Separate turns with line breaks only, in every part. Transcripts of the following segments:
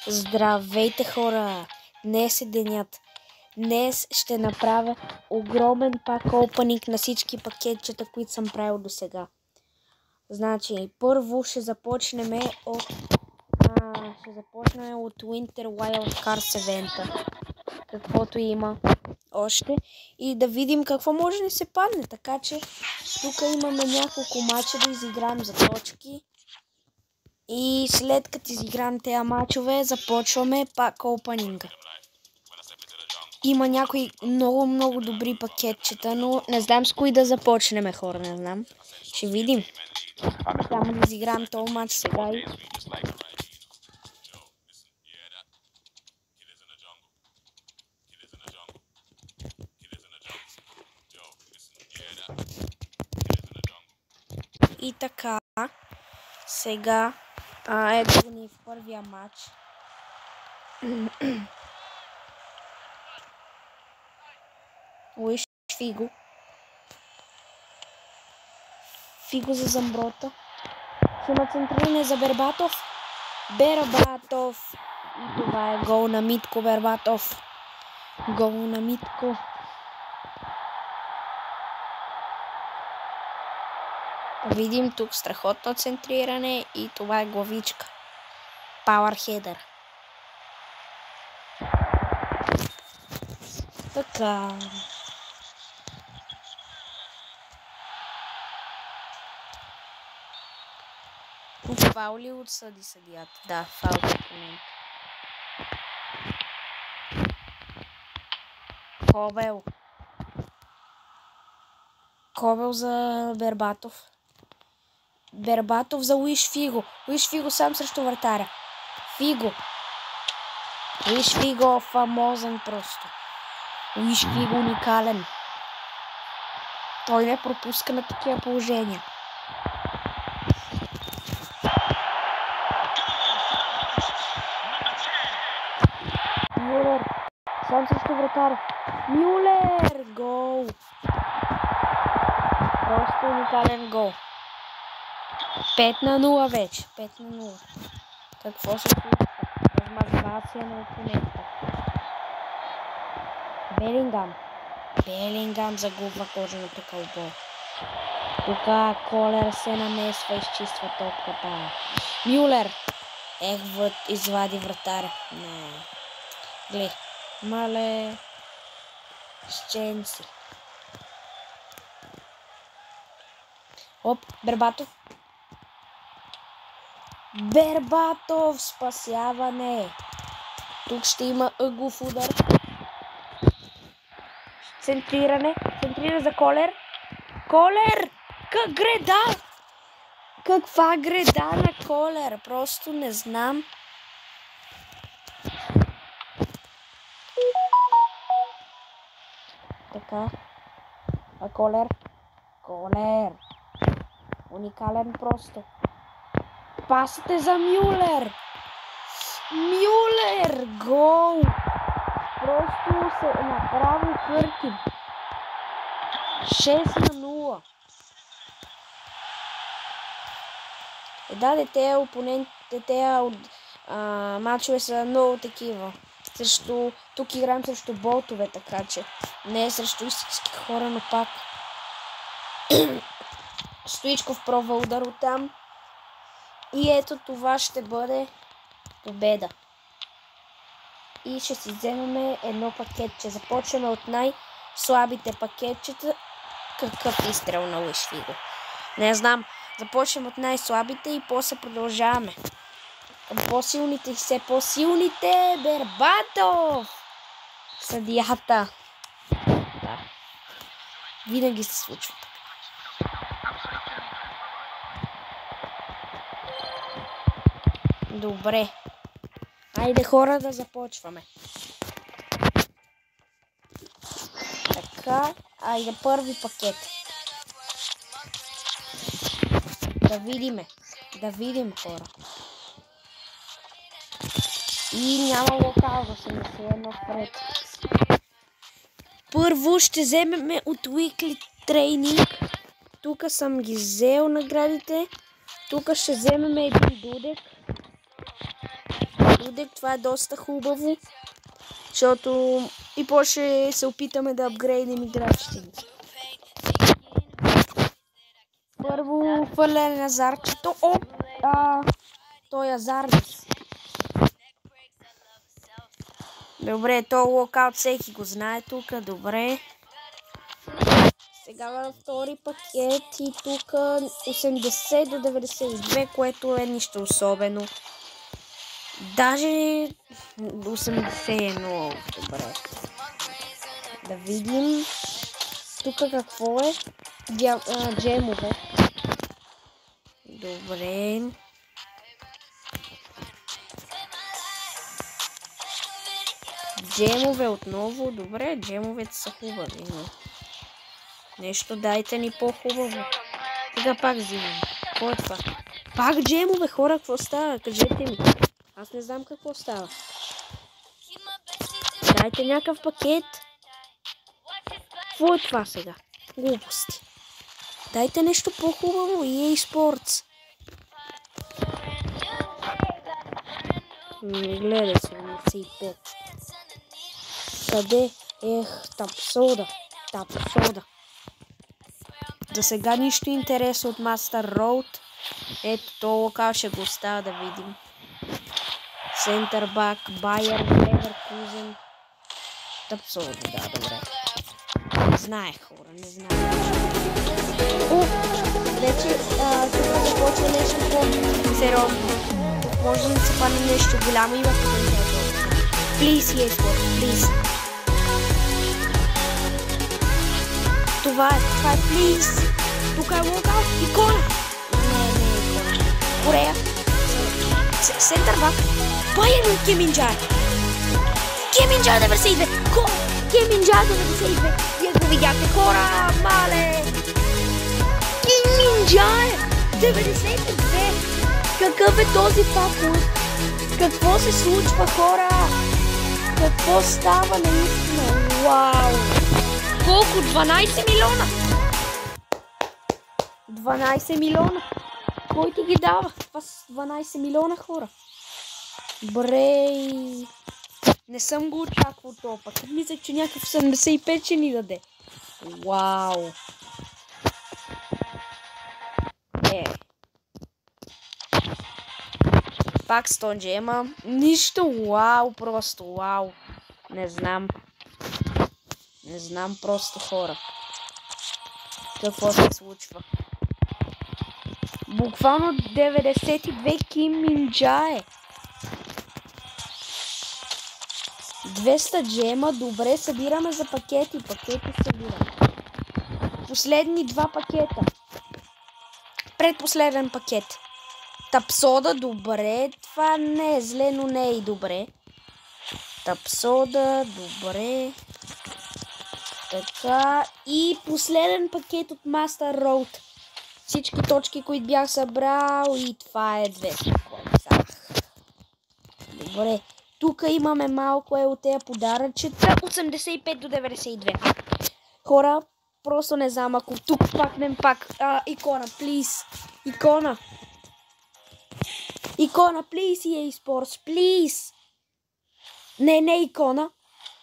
Здравейте, хора! Днес е денят. Днес ще направя огромен пак опенинг на всички пакетчета, които съм правил до сега. Значи, първо ще започнем от Winter Wild Cards евента. Каквото има още. И да видим какво може да се падне. Така че, тук имаме няколко мача да изиграем за точки. И след като изиграем тези мачове, започваме пак опенинга. Има някои много добри пакетчета, но не знам с кои да започнем, хора, не знам. Ще видим. Само да изиграем този мач сега и... И така, сега ето ни в първия матч. Уиш Фиго. Фиго за Замброта. Ще има центриране за Бербатов. Бербатов. И това е гол на Митко Бербатов. Гол на Митко. Видим тук страхотно центриране и това е главичка. Пауърхедър. Така. Фаул ли отсъди съдията? Да, фаул в момента. Кобел. Кобел за Бербатов. Бербатов за Уиш Фиго. Уиш Фиго сам срещу вратаря. Фиго. Уиш Фиго фамозен просто. Уиш Фиго уникален. Той не пропуска на такива положения. Мюлер. Сам срещу вратаря. Мюлер. Гол. Просто уникален гол. 5-0 вече. 5-0. Какво се случва? Размазвация на опонента. Белингам. Белингам загубва коженото кълбо. Тук Колер се намесва и изчиства топката. Мюлер. Извади вратаря. Не. Глед. Мале. Щенци. Оп, Бербатов. Бербатов, спасяване. Тук ще има ъглов удар. Центриране. Центрира за Колер. Колер! Как греда? Каква греда на Колер? Просто не знам. Така. А Колер? Колер. Уникален просто. Пасът е за Мюлер. Мюлер! Гол! Просто се направи къртин. 6-0. Тези опонентите, тези мачове са много такива. Тук играем срещу ботове, така че не е срещу истински хора, но пак. Стоичков пробва удар оттам. И ето това ще бъде победа. И ще си вземем едно пакетче. Започваме от най-слабите пакетчета. Какъв изстрел на Уиш Фиго. Не знам. Започваме от най-слабите и после продължаваме. Към по-силните и все по-силните. Бербатов! Съдията. Да. Винаги се случва. Добре. Айде, хора, да започваме. Така. Айде, първи пакет. Да видиме. Да видим, хора. И няма локал 81 впред. Първо ще вземем от Weekly Training. Тук съм ги взел наградите. Тук ще вземем един Дудек. кодек, това е доста хубаво. Защото и после се опитаме да апгрейдим играчите. Първо хвърляне на зарчето. Той е Азардис. Добре, то локаут всеки го знае тук. Добре. Сега във втори пакет и тук 80 до 92, което е нищо особено. Даже 80 е много добре. Да видим тук какво е. Джемове. Добре. Джемове отново. Добре, джемовете са хубави, но нещо дайте ни по-хубаво. Сега пак взимам. Какво е това? Пак джемове, хора, какво става? Кажете ми. Аз не знам какво става. Дайте някакъв пакет. Какво е това сега? Глупости. Дайте нещо по-хубаво. EA Sports. Не гледай 75. Къде? Тапсода. За сега нищо интересно от Master Road. Ето, то локал ще го остава да видим. Центърбак, Байер, Леверкузен. Тапсода, да, добре. Не знаех, хора, не знаех. Вече тук започва нещо по-сериозно. Може да се падне нещо голямо, има потенциал. Please, EA Sports, please. Това е please. Тук е локаут. Икона. Не икона. Корея. Центърбак. Байер Кеминджар. Кеминджар 92. Кеминджар 92. Вие го видяхте, хора. Мале. Кеминджар 92. Какъв е този факул? Какво се случва, хора? Какво става наистина? Вау! Колко? 12 милиона? 12 милиона? Кой ти ги дава? Това са 12 милиона, хора. Брей! Не съм го очаквал това пък. Мислех, че някакъв 75 ще ни даде. Вау! Пак 100 джема. Нищо, вау, просто вау. Не знам. Не знам просто, хора. Какво се случва. Буквално 92 Ким Минджае. 200 джема. Добре, събираме за пакети. Пакети събираме. Последни 2 пакета. Предпоследен пакет. Тапсода, добре. Това не е зле, но не е и добре. Тапсода, добре. Така. И последен пакет от Master Road. Всички точки, които бях събрал. И това е 200. Добре. Тук имаме малко от тези подаръчета. 85 до 92. Хора, просто не знам, ако тук пакнем пак. Икона, плиз. Икона. Икона, плиз, EA Sports, плиз. Не икона.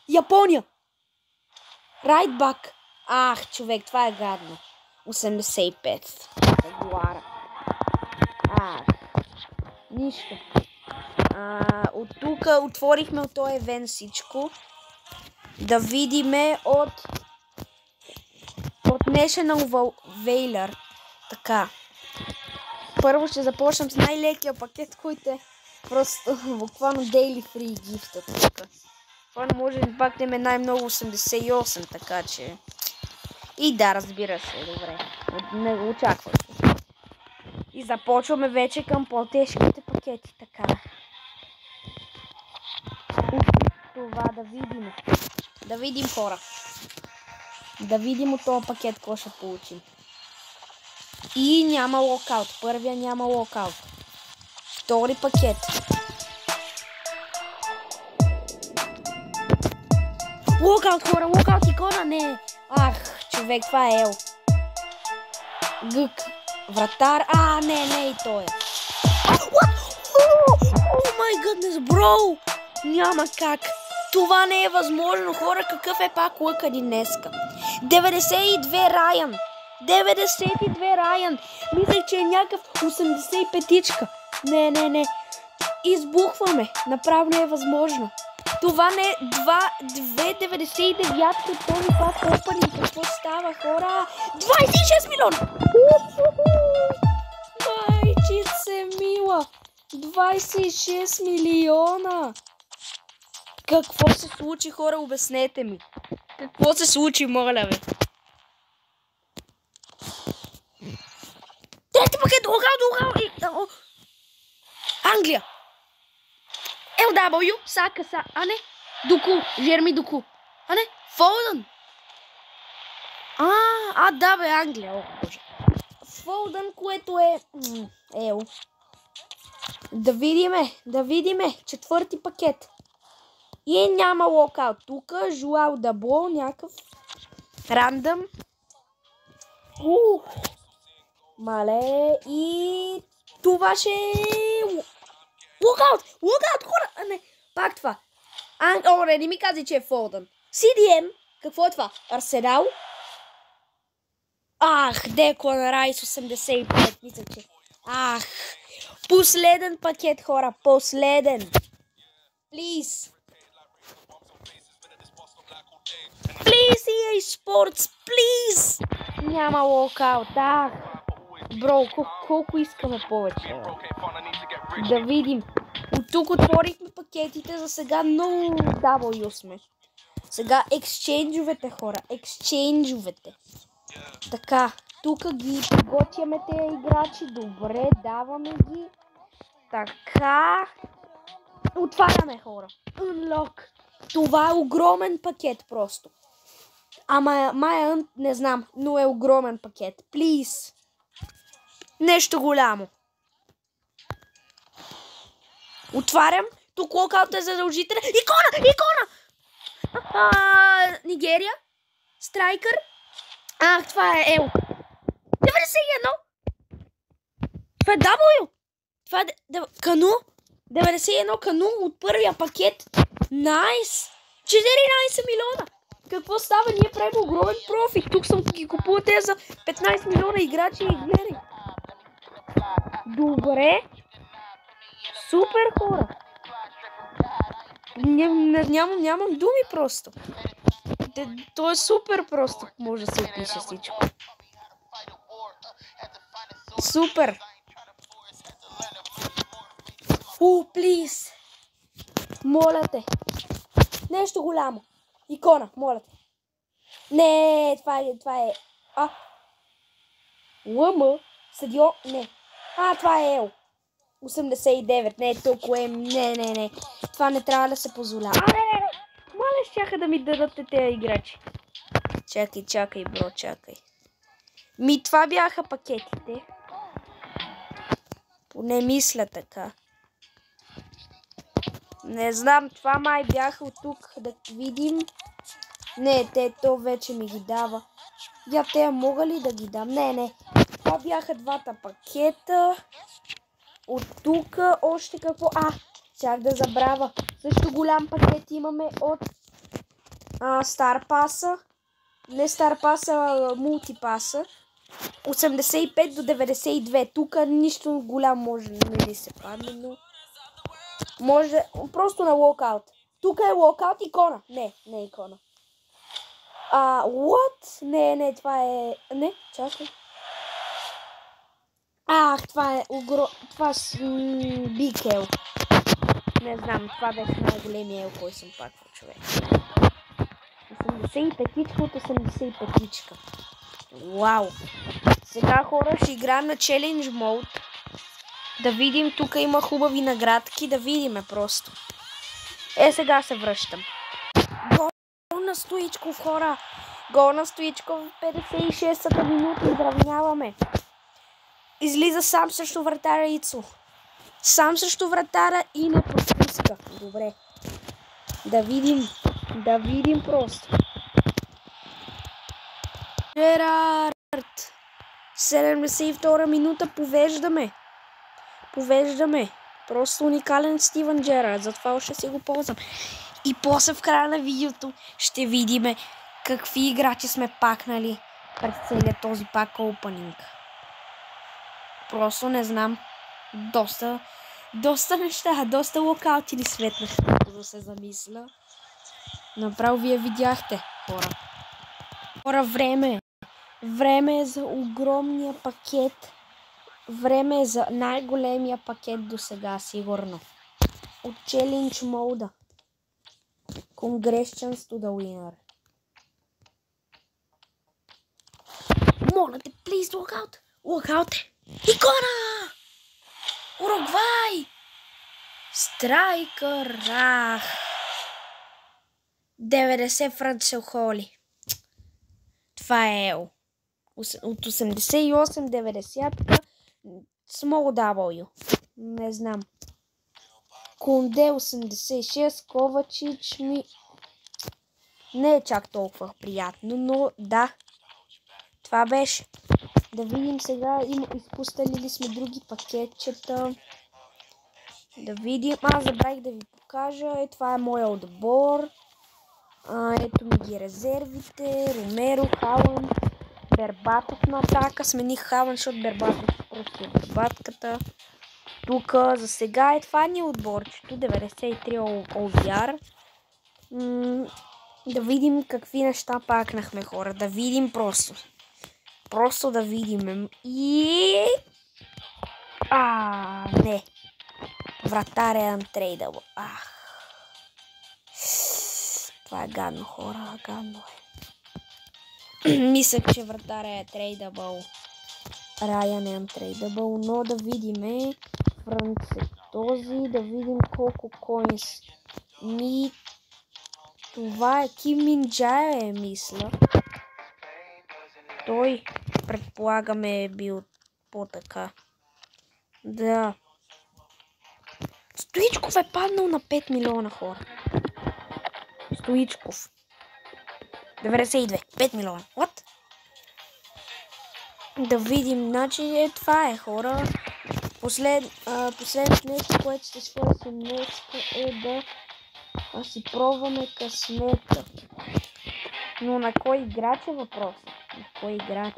Япония. Райтбак. Ах, човек, това е гадно. 85. Регулара. Нищо. От тук отворихме от този евент всичко. Да видиме от National Valor. Така. Първо ще започнем с най-лекия пакет, който е просто буквално Daily Free Gift тук. Това не може да пакнем най-много 88, така че... И да, разбира се, добре. Не го очаквайте. И започваме вече към по-тежките пакети, така. Това да видим. Да видим, хора. Да видим от този пакет какво ще получим. И няма локаут. Първия няма локаут. Втори пакет. Локаут, хора, локаут, икона, не. Ах, човек, това е Ел. Гък. Вратар. Не и той е. май гъднес, бро! Няма как. Това не е възможно, хора. Какъв е пак лъка ни днеска? 92 Райан. 92 Райан. Мислех, че е някакъв 85-ичка. Не. Избухваме. Направо не е възможно. Това не е 2,99 от този пак опанинг. Какво става, хора? 26 милиона! Майчице мила! 26 милиона! Какво се случи, хора? Обяснете ми. Какво се случи, моля бе? Трети пакет! Огал! Англия! LW! Сака. А не? Доку. Жерми Доку. А не? Фолдън! Да бе, Англия. О, боже. Фолдън, което е... Ел. Да видиме. Четвърти пакет. И няма локаут. Тук Жуал Дабло, някакъв рандъм. Мале. И това ще е... Локаут, хора! Не, пак това. Не ми кази, че е Фолдън. CDM. Какво е това? Арсенал? Деклан Райс 85. Мисля, че... Последен пакет, хора. Последен. Please, EA Sports, please! Няма локаут. Бро, колко искаме повече? Да видим. От тук отворихме пакетите. За сега много W сме. Сега ексчейнджовете, хора. Ексчейнджовете. Така. Тук ги подготвяме тези играчи. Добре, даваме ги. Така. Отваряме, хора. Unlock. Това е огромен пакет просто. Мая не знам, но е огромен пакет. Please. Нещо голямо. Отварям. Тук локаут е задължителен. Икона! Нигерия. Страйкър. Това е Ел. 91. Това е W. Това е Кану. 91 Кану от първия пакет. Найс. 14 милиона. Какво става? Ние правим огромен профит. Тук съм ги купува тези за 15 милиона играчи и гледай. Добре. Супер, хора. Нямам думи просто. То е супер просто. Може да се опише всичко. Супер. Плиз. Моля те. Нещо голямо. Икона, моля те. Не, това е. ЛМ. Съдио. Не. Това е Ел. 89. Не, толкова е. Не. Това не трябва да се позволява. Не. Моля, щяха да ми дадат тези играчи. Чакай, бро, чакай. Това бяха пакетите. Поне мисля така. Не знам, това май бяха от тук, да видим. Не, то вече ми ги дава. Те мога ли да ги дам? Не. Това бяха двата пакета. От тук още какво? Чак да забравя. Също голям пакет имаме от Стар Паса. Не Стар Паса, а Мултипаса. 85 до 92. Тук нищо голям може не ли се падне, но... Може просто на локаут. Тук е локаут икона. Не е икона. What? Не, това е... Не, чакай. Това е това с Big L. Не знам, това беше най-големия L, кой съм пак човек. 85-ичка от 85-ичка. Вау! Сега, хора, ще играем на Challenge Mode. Да видим, тук има хубави наградки, да видиме просто. Сега се връщам. Гол на Стоичков, хора! Гол на Стоичков в 56-та минута, изравняваме. Излиза сам срещу вратаря Ицо. Сам срещу вратаря и не пропуска. Добре. Да видим просто. Жерард. 72 минута, повеждаме. Просто уникален Стивън Джерард, затова ще си го ползвам. И после в края на видеото ще видим какви играчи сме пакнали през целият този пак опенинг. Просто не знам. Доста неща, доста локаути ни светнаха, като да се замисля. Направо вие видяхте, хора. Хора, време е. Време е за огромния пакет. Време е за най-големия пакет до сега, сигурно. От Challenge Mode. Congratulations to the winner. Моля те, please, lockout. Lockout. Икона! Уругвай! Страйкър! 90 Францел Холи. Това е ел. От 88-90-та Small W. Не знам. Конде 86, Ковачич ми... Не е чак толкова приятно, но да. Това беше. Да видим сега, изпуснали ли сме други пакетчета. Да видим. Аз забравих да ви покажа. Това е моя отбор. Ето ми ги резервите. Ромеро, Халанд, Бербатов на атака. Смених Халанд, защото Бербатов просто е Бербатката. Тук за сега е това ни отборчето. 93 OVR. Да видим какви неща пакнахме, хора. Да видим просто. Просто да видим. И... не. Вратар е untradeable. Това е гадно, хора. Гадно е. Мислех, че вратар е трейдабъл. Райан е untradeable, но да видим този, да видим колко коинс. Това е Ким Минджая, мисля. Той, предполагаме, е бил по-така. Да. Стоичков е паднал на 5 милиона, хора. Стоичков. 92. 5 милиона. What? Да видим. Значи това е, хора. Последното нещо, което ще свършим днес е да си пробваме късмета. Но на кой играч е въпрос? На кой играч?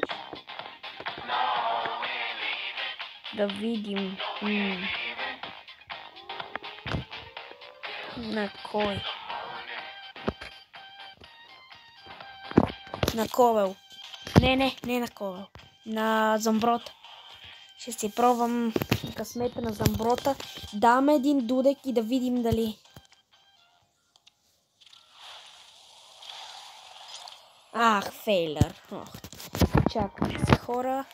Да видим. На кой? На Ковел. Не на Ковел. На Замброта. Ще си пробвам късмета на Замброта. Даме един дудек и да видим дали. Фейлър. Чакаме се, хора.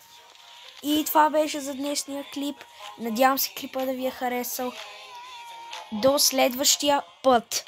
И това беше за днешния клип. Надявам се клипа да ви е харесал. До следващия път.